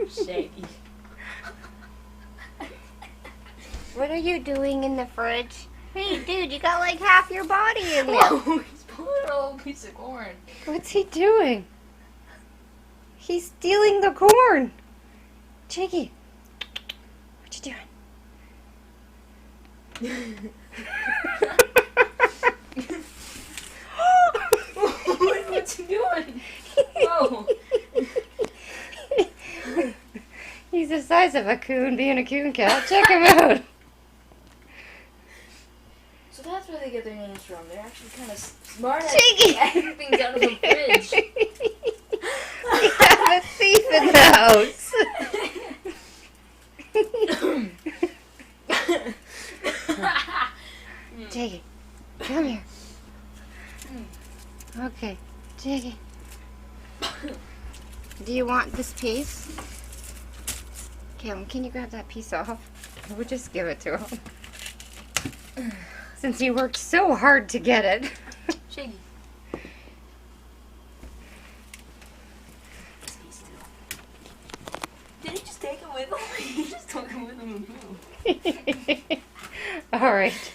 Shaggy. What are you doing in the fridge? Hey, dude, you got like half your body in there. Oh, he's pulling a whole piece of corn. What's he doing? He's stealing the corn. Jiggy, what you doing? What's he doing? Oh. He's the size of a coon, being a coon cat. Check him out. So that's where they get their names from. They're actually kind of smart at Jiggy! getting things out of the fridge. We have a thief in the house. Jiggy, come here. Okay, Jiggy. Do you want this piece? Caleb, can you grab that piece off? We'll just give it to him. Since you worked so hard to get it. Shaggy. This piece too. Did he just take it with him? He just took it with him and moved. All right.